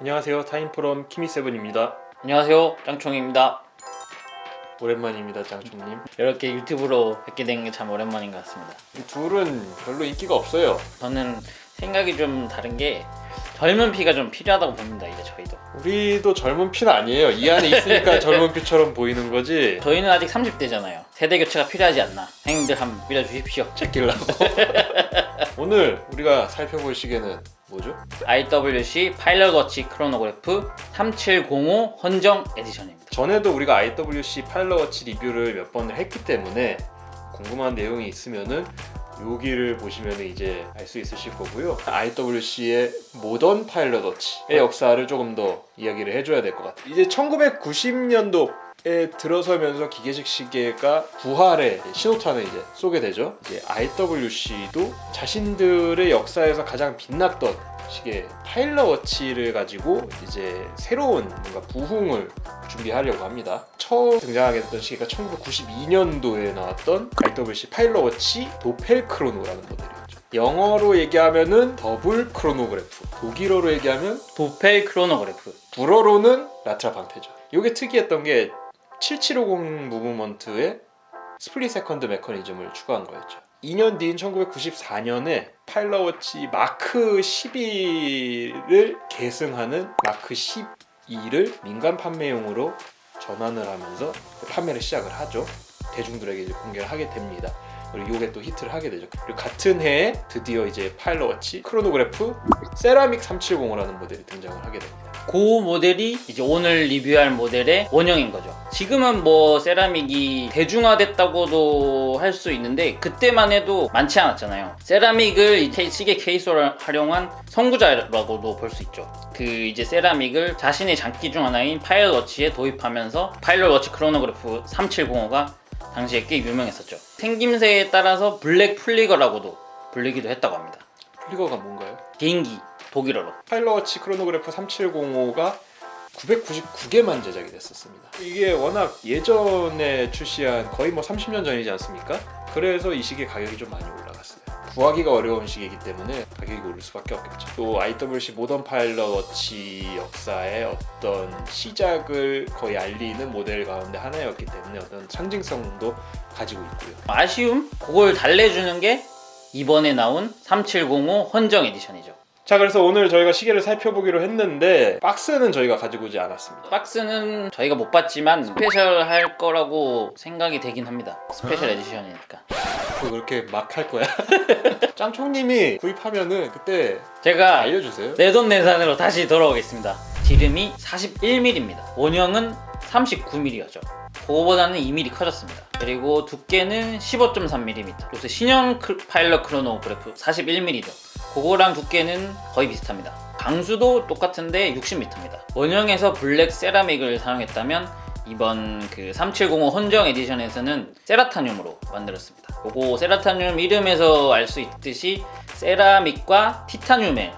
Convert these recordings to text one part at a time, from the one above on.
안녕하세요. 타임프롬 키미세븐입니다. 안녕하세요, 짱총입니다. 오랜만입니다, 짱총님. 이렇게 유튜브로 뵙게 된 게 참 오랜만인 것 같습니다. 이 둘은 별로 인기가 없어요. 저는 생각이 좀 다른 게 젊은 피가 좀 필요하다고 봅니다. 이제 저희도. 우리도 젊은 피는 아니에요. 이 안에 있으니까 젊은 피처럼 보이는 거지. 저희는 아직 30대잖아요. 세대 교체가 필요하지 않나. 형님들 한번 밀어주십시오. 제끼려고. 오늘 우리가 살펴볼 시계는 뭐죠? IWC 파일럿 워치 크로노그래프 3705 헌정 에디션입니다. 전에도 우리가 IWC 파일럿 워치 리뷰를 몇 번을 했기 때문에 궁금한 내용이 있으면은 여기를 보시면 이제 알 수 있으실 거고요. IWC의 모던 파일럿 워치의 역사를 조금 더 이야기를 해줘야 될 것 같아요. 이제 1990년도에 들어서면서 기계식 시계가 부활의 신호탄을 이제 쏘게 되죠. 이제 IWC도 자신들의 역사에서 가장 빛났던 시계 파일럿 워치를 가지고 이제 새로운 뭔가 부흥을 준비하려고 합니다. 처음 등장하게 됐던 시계가 1992년도에 나왔던 IWC 파일럿 워치 도펠 크로노라는 모델이었죠. 영어로 얘기하면은 더블 크로노그래프, 독일어로 얘기하면 도펠 크로노그래프. 불어로는 라트라 방테죠. 이게 특이했던 게 7750 무브먼트에 스플릿 세컨드 메커니즘을 추가한 거였죠. 2년 뒤인 1994년에 파일럿 워치 마크 12를 계승하는 마크 12를 민간 판매용으로 전환을 하면서 판매를 시작을 하죠. 대중들에게 이제 공개를 하게 됩니다. 그리고 이게 또 히트를 하게 되죠. 그리고 같은 해에 드디어 이제 파일럿 워치 크로노그래프 세라믹 370이라는 모델이 등장을 하게 됩니다. 그 모델이 이제 오늘 리뷰할 모델의 원형인 거죠. 지금은 뭐 세라믹이 대중화됐다고도 할 수 있는데 그때만 해도 많지 않았잖아요. 세라믹을 이 시계 케이스로 활용한 선구자라고도 볼 수 있죠. 그 이제 세라믹을 자신의 장기 중 하나인 파일럿 워치에 도입하면서 파일럿 워치 크로노그래프 3705가 당시에 꽤 유명했었죠. 생김새에 따라서 블랙 플리거라고도 불리기도 했다고 합니다. 플리거가 뭔가요? 비행기, 독일어로. 파일럿 워치 크로노그래프 3705가 999개만 제작이 됐었습니다. 이게 워낙 예전에 출시한 거의 뭐 30년 전이지 않습니까? 그래서 이 시계 가격이 좀 많이 올라갔어요. 구하기가 어려운 시계이기 때문에 가격이 오를 수밖에 없겠죠. 또 IWC 모던 파일럿 워치 역사의 어떤 시작을 거의 알리는 모델 가운데 하나였기 때문에 어떤 상징성도 가지고 있고요. 아쉬움? 그걸 달래주는 게 이번에 나온 3705 헌정 에디션이죠. 자, 그래서 오늘 저희가 시계를 살펴보기로 했는데 박스는 저희가 가지고 오지 않았습니다. 박스는 저희가 못 봤지만 스페셜 할 거라고 생각이 되긴 합니다. 스페셜 에디션이니까. 그거 그렇게 막 할 거야? 짱총님이 구입하면은 그때 제가 알려주세요. 내돈내산으로 다시 돌아오겠습니다. 지름이 41mm입니다. 원형은 39mm였죠. 그거보다는 2mm 커졌습니다. 그리고 두께는 15.3mm. 요새 신형 파일럿 크로노그래프 41mm죠. 그거랑 두께는 거의 비슷합니다. 방수도 똑같은데 60m입니다. 원형에서 블랙 세라믹을 사용했다면 이번 그 3705 헌정 에디션에서는 세라타늄으로 만들었습니다. 요거 세라타늄 이름에서 알 수 있듯이 세라믹과 티타늄의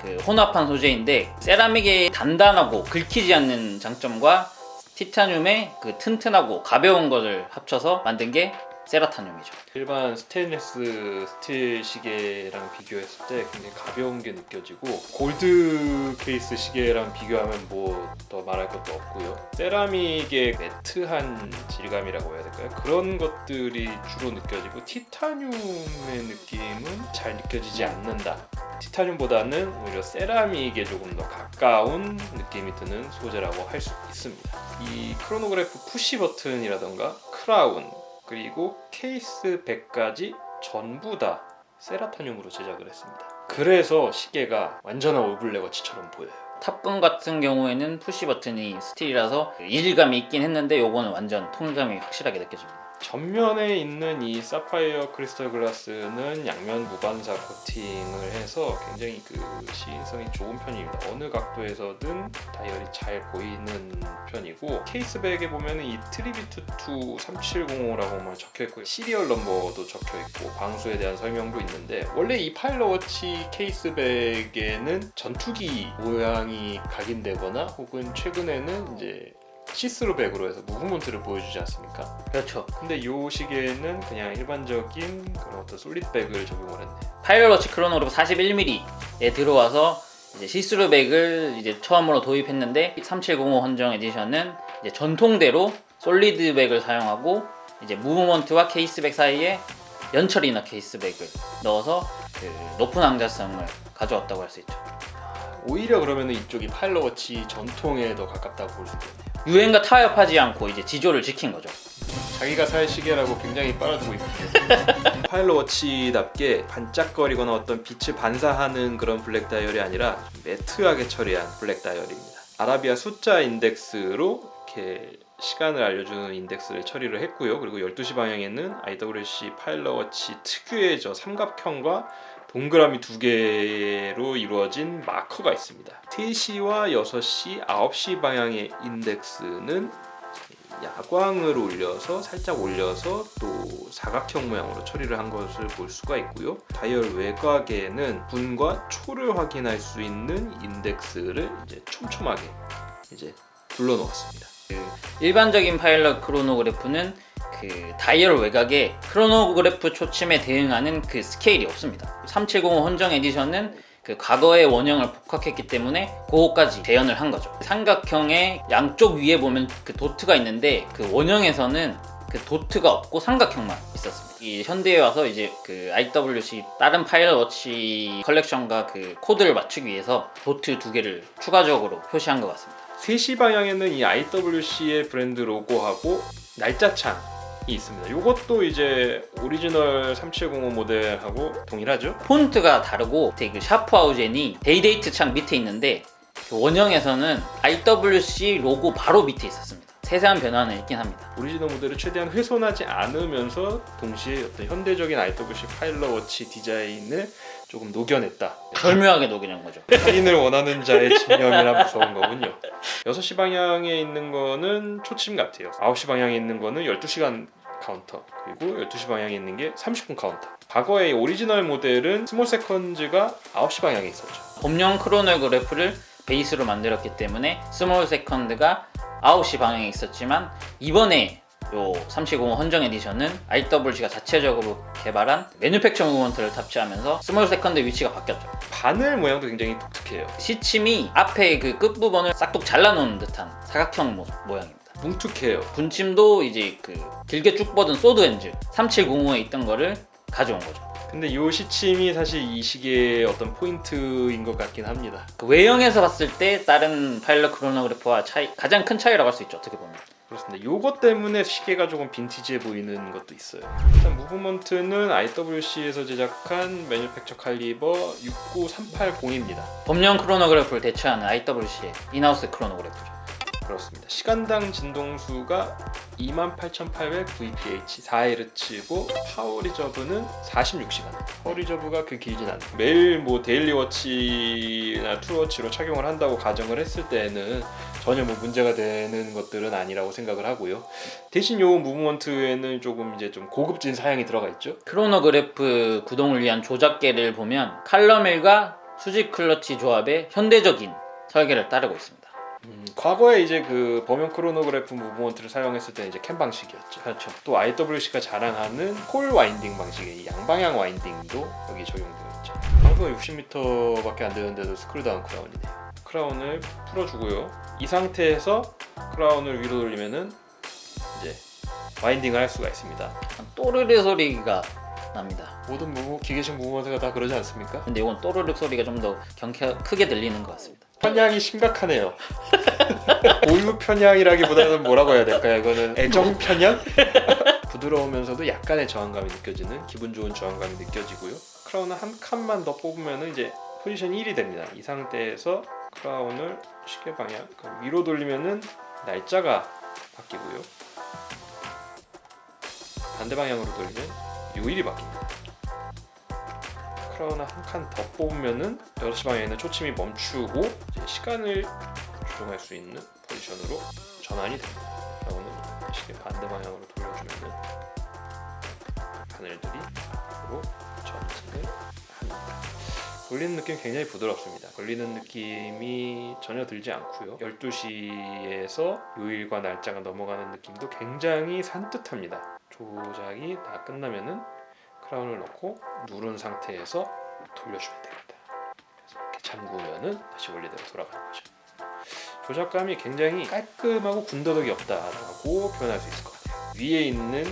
그 혼합한 소재인데 세라믹의 단단하고 긁히지 않는 장점과 티타늄의 그 튼튼하고 가벼운 것을 합쳐서 만든 게 세라타늄이죠. 일반 스테인리스 스틸 시계랑 비교했을 때 굉장히 가벼운 게 느껴지고 골드 케이스 시계랑 비교하면 뭐 더 말할 것도 없고요. 세라믹의 매트한 질감이라고 해야 될까요? 그런 것들이 주로 느껴지고 티타늄의 느낌은 잘 느껴지지 않는다. 티타늄보다는 오히려 세라믹에 조금 더 가까운 느낌이 드는 소재라고 할 수 있습니다. 이 크로노그래프 푸시 버튼이라던가 크라운 그리고 케이스 백까지 전부 다 세라타늄으로 제작을 했습니다. 그래서 시계가 완전한 올블랙 워치처럼 보여요. 탑건 같은 경우에는 푸시 버튼이 스틸이라서 이질감이 있긴 했는데 요거는 완전 통감이 확실하게 느껴집니다. 전면에 있는 이 사파이어 크리스탈 글라스는 양면 무반사 코팅을 해서 굉장히 그 시인성이 좋은 편입니다. 어느 각도에서든 다이얼이 잘 보이는 편이고 케이스백에 보면 이 트리비트 투 3705라고만 적혀있고 시리얼 넘버도 적혀있고 방수에 대한 설명도 있는데 원래 이 파일럿 워치 케이스백에는 전투기 모양이 각인되거나 혹은 최근에는 이제 시스루 백으로 해서 무브먼트를 보여주지 않습니까? 그렇죠. 근데 이 시계는 그냥 일반적인 그런 어떤 솔리드백을 적용을 했네. 파일럿 워치 크로노그래프 41mm에 들어와서 이제 시스루백을 이제 처음으로 도입했는데 3705 헌정 에디션은 이제 전통대로 솔리드백을 사용하고 이제 무브먼트와 케이스백 사이에 연철 이너 케이스백을 넣어서 그 높은 항자성을 가져왔다고 할 수 있죠. 오히려 그러면 이쪽이 파일럿워치 전통에 더 가깝다고 볼 수 있겠네요. 유행과 타협하지 않고 이제 지조를 지킨 거죠. 자기가 살 시계라고 굉장히 빨아두고 있거든요. 파일럿워치답게 반짝거리거나 어떤 빛을 반사하는 그런 블랙 다이얼이 아니라 매트하게 처리한 블랙 다이얼입니다. 아라비아 숫자 인덱스로 이렇게 시간을 알려주는 인덱스를 처리를 했고요. 그리고 12시 방향에는 IWC 파일럿워치 특유의 저 삼각형과 동그라미 두 개로 이루어진 마커가 있습니다. 3시와 6시, 9시 방향의 인덱스는 야광을 올려서 살짝 올려서 또 사각형 모양으로 처리를 한 것을 볼 수가 있고요. 다이얼 외곽에는 분과 초를 확인할 수 있는 인덱스를 이제 촘촘하게 이제 둘러 놓았습니다. 일반적인 파일럿 크로노그래프는 그 다이얼 외곽에 크로노그래프 초침에 대응하는 그 스케일이 없습니다. 3705 헌정 에디션은 그 과거의 원형을 복학했기 때문에 그거까지 재현을 한 거죠. 삼각형의 양쪽 위에 보면 그 도트가 있는데 그 원형에서는 그 도트가 없고 삼각형만 있었습니다. 이 현대에 와서 이제 그 IWC 다른 파일럿워치 컬렉션과 그 코드를 맞추기 위해서 도트 두 개를 추가적으로 표시한 것 같습니다. 3시 방향에는 이 IWC의 브랜드 로고하고 날짜창이 있습니다. 이것도 이제 오리지널 3705 모델하고 동일하죠? 폰트가 다르고 되게 샤프아우젠이 데이데이트 창 밑에 있는데 그 원형에서는 IWC 로고 바로 밑에 있었습니다. 세세한 변화는 있긴 합니다. 오리지널 모델을 최대한 훼손하지 않으면서 동시에 어떤 현대적인 IWC 파일럿워치 디자인을 조금 녹여냈다. 절묘하게 녹이는 거죠. 할인을 원하는 자의 집념이라 무서운 거군요. 6시 방향에 있는 거는 초침 같아요. 9시 방향에 있는 거는 12시간 카운터, 그리고 12시 방향에 있는 게 30분 카운터. 과거의 오리지널 모델은 스몰 세컨즈가 9시 방향에 있었죠. 범용 크로노그래프를 베이스로 만들었기 때문에 스몰 세컨드가 9시 방향에 있었지만 이번에 요 3705 헌정 에디션은 IWC가 자체적으로 개발한 매뉴팩처 무브먼트를 탑재하면서 스몰 세컨드 위치가 바뀌었죠. 바늘 모양도 굉장히 독특해요. 시침이 앞에 그 끝부분을 싹둑 잘라놓은 듯한 사각형 모양입니다. 뭉툭해요. 분침도 이제 그 길게 쭉 뻗은 소드 엔즈 3705에 있던 거를 가져온 거죠. 근데 이 시침이 사실 이 시계의 어떤 포인트인 것 같긴 합니다. 그 외형에서 봤을 때 다른 파일럿 크로노그래프와 가장 큰 차이라고 할 수 있죠. 어떻게 보면. 그렇습니다. 요것 때문에 시계가 조금 빈티지해 보이는 것도 있어요. 일단 무브먼트는 IWC에서 제작한 매뉴팩처 칼리버 69380입니다. 범용 크로노그래프를 대체하는 IWC의 인하우스 크로노그래프죠. 그렇습니다. 시간당 진동수가 28,800 VPH 4Hz고 파워 리저브는 46시간. 파워 리저브가 그 길진 않아요. 매일 뭐 데일리워치나 투워치로 착용을 한다고 가정을 했을 때는 전혀 뭐 문제가 되는 것들은 아니라고 생각을 하고요. 대신 요 무브먼트에는 조금 이제 좀 고급진 사양이 들어가 있죠. 크로노그래프 구동을 위한 조작계를 보면 칼럼일과 수직 클러치 조합의 현대적인 설계를 따르고 있습니다. 과거에 이제 그 범용 크로노그래프 무브먼트를 사용했을 때는 이제 캠 방식이었죠. 그렇죠. 또 IWC가 자랑하는 폴 와인딩 방식의 이 양방향 와인딩도 여기 적용되어 있죠. 방수가 60m밖에 안 되는데도 스크루다운 크라운이네요. 크라운을 풀어주고요. 이 상태에서 크라운을 위로 돌리면은 이제 와인딩을 할 수가 있습니다. 또르르 소리가 납니다. 모든 기계식 무브먼트가 다 그러지 않습니까? 근데 이건 또르르 소리가 좀 더 크게 들리는 것 같습니다. 편향이 심각하네요. 고유 편향이라기보다는 뭐라고 해야 될까요? 이거는 애정 편향? 부드러우면서도 약간의 저항감이 느껴지는 기분 좋은 저항감이 느껴지고요. 크라운을 한 칸만 더 뽑으면 이제 포지션 1이 됩니다. 이 상태에서 크라운을 시계 방향 위로 돌리면은 날짜가 바뀌고요. 반대 방향으로 돌리면 요일이 바뀝니다. 크라운을 한 칸 더 뽑으면은 6시 방향에는 초침이 멈추고 이제 시간을 조정할 수 있는 포지션으로 전환이 됩니다. 크라운은 시계 반대 방향으로 돌려주면은 바늘들이 앞으로 전진을 합니다. 걸리는 느낌이 굉장히 부드럽습니다. 걸리는 느낌이 전혀 들지 않고요. 12시에서 요일과 날짜가 넘어가는 느낌도 굉장히 산뜻합니다. 조작이 다 끝나면은 크라운을 넣고 누른 상태에서 돌려주면 됩니다. 그래서 이렇게 잠그면은 다시 원래대로 돌아가는 거죠. 조작감이 굉장히 깔끔하고 군더더기 없다라고 표현할 수 있을 것 같아요. 위에 있는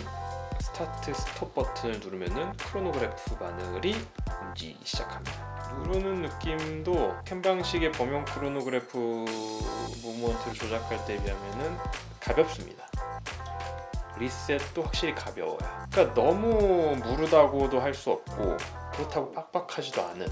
스타트 스톱 버튼을 누르면은 크로노그래프 바늘이 움직이기 시작합니다. 누르는 느낌도 캔 방식의 범용 크로노그래프 무브먼트를 조작할 때 비하면은 가볍습니다. 리셋도 확실히 가벼워요. 그러니까 너무 무르다고도 할 수 없고 그렇다고 빡빡하지도 않은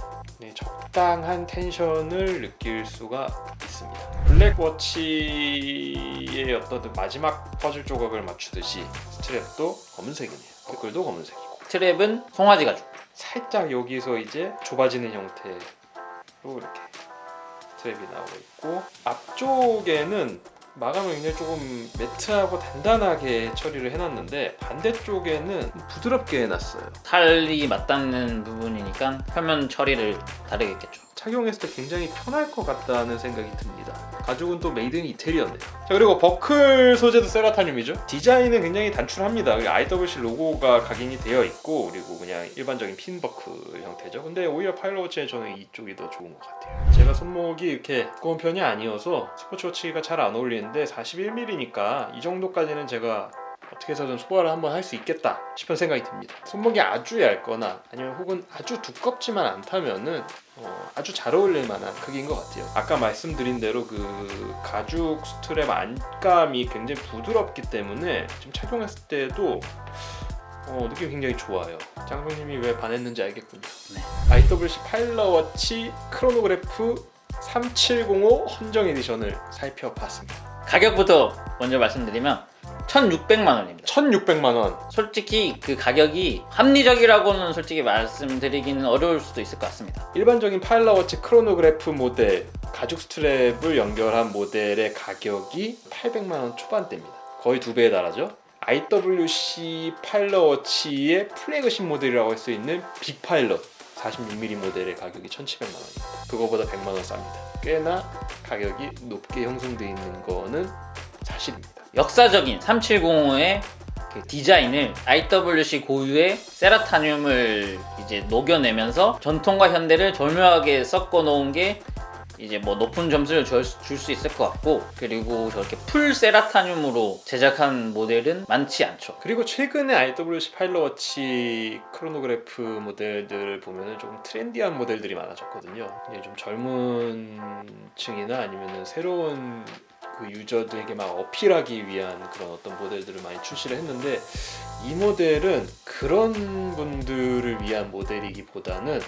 적당한 텐션을 느낄 수가 있습니다. 블랙워치의 어떤 마지막 퍼즐 조각을 맞추듯이 스트랩도 검은색이네요. 댓글도 검은색이고 트랩은 송아지 가죽. 살짝 여기서 이제 좁아지는 형태로 이렇게 스트랩이 나오고 있고 앞쪽에는 마감을 굉장히 조금 매트하고 단단하게 처리를 해놨는데 반대쪽에는 부드럽게 해놨어요. 탈이 맞닿는 부분이니까 표면 처리를 다르겠죠. 착용했을 때 굉장히 편할 것 같다는 생각이 듭니다. 가죽은 또 메이드 인 이태리였네요. 자, 그리고 버클 소재도 세라타늄이죠. 디자인은 굉장히 단출합니다. IWC 로고가 각인이 되어 있고 그리고 그냥 일반적인 핀 버클 형태죠. 근데 오히려 파일럿워치에 저는 이쪽이 더 좋은 것 같아요. 제가 손목이 이렇게 두꺼운 편이 아니어서 스포츠워치가 잘 안 어울리는데 41mm니까 이 정도까지는 제가 어떻게 해서든 소화를 한번 할 수 있겠다 싶은 생각이 듭니다. 손목이 아주 얇거나 아니면 혹은 아주 두껍지만 않다면은 아주 잘 어울릴 만한 크기인 것 같아요. 아까 말씀드린 대로 그 가죽 스트랩 안감이 굉장히 부드럽기 때문에 지금 착용했을 때도 느낌이 굉장히 좋아요. 장소님이 왜 반했는지 알겠군요. 네. IWC 파일럿워치 크로노그래프 3705 헌정 에디션을 살펴봤습니다. 가격부터 먼저 말씀드리면 1,600만 원입니다. 1,600만 원. 솔직히 그 가격이 합리적이라고는 솔직히 말씀드리기는 어려울 수도 있을 것 같습니다. 일반적인 파일럿워치 크로노그래프 모델 가죽 스트랩을 연결한 모델의 가격이 800만 원 초반대입니다. 거의 2배에 달하죠. IWC 파일럿워치의 플래그십 모델이라고 할 수 있는 빅파일럿 46mm 모델의 가격이 1,700만 원입니다. 그거보다 100만 원 쌉니다. 꽤나 가격이 높게 형성되어 있는 거는 사실입니다. 역사적인 3705의 그 디자인을 IWC 고유의 세라타늄을 이제 녹여내면서 전통과 현대를 절묘하게 섞어 놓은 게 이제 뭐 높은 점수를 줄 수 있을 것 같고, 그리고 저렇게 풀 세라타늄으로 제작한 모델은 많지 않죠. 그리고 최근에 IWC 파일럿워치 크로노그래프 모델들을 보면은 조금 트렌디한 모델들이 많아졌거든요. 이제 좀 젊은 층이나 아니면은 새로운 그 유저들에게 막 어필하기 위한 그런 어떤 모델들을 많이 출시를 했는데, 이 모델은 그런 분들을 위한 모델이기보다는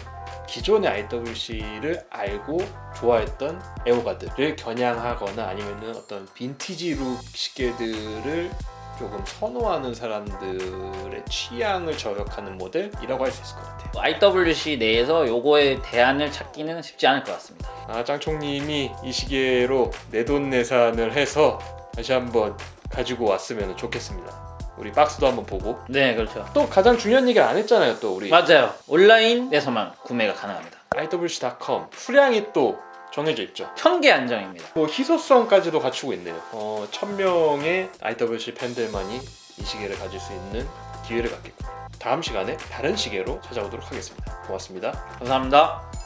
기존의 IWC를 알고 좋아했던 애호가들을 겨냥하거나 아니면은 어떤 빈티지 룩 시계들을 조금 선호하는 사람들의 취향을 저격하는 모델이라고 할 수 있을 것 같아요. IWC 내에서 요거에 대안을 찾기는 쉽지 않을 것 같습니다. 짱총님이 이 시계로 내돈내산을 해서 다시 한번 가지고 왔으면 좋겠습니다. 우리 박스도 한번 보고. 네, 그렇죠. 또 가장 중요한 얘기를 안 했잖아요. 또 우리 맞아요. 온라인에서만 구매가 가능합니다. IWC.com 수량이 또 정해져 있죠. 1000개 안정입니다. 뭐 희소성까지도 갖추고 있네요. 1000명의 IWC 팬들만이 이 시계를 가질 수 있는 기회를 갖겠군요. 다음 시간에 다른 시계로 찾아오도록 하겠습니다. 고맙습니다. 감사합니다.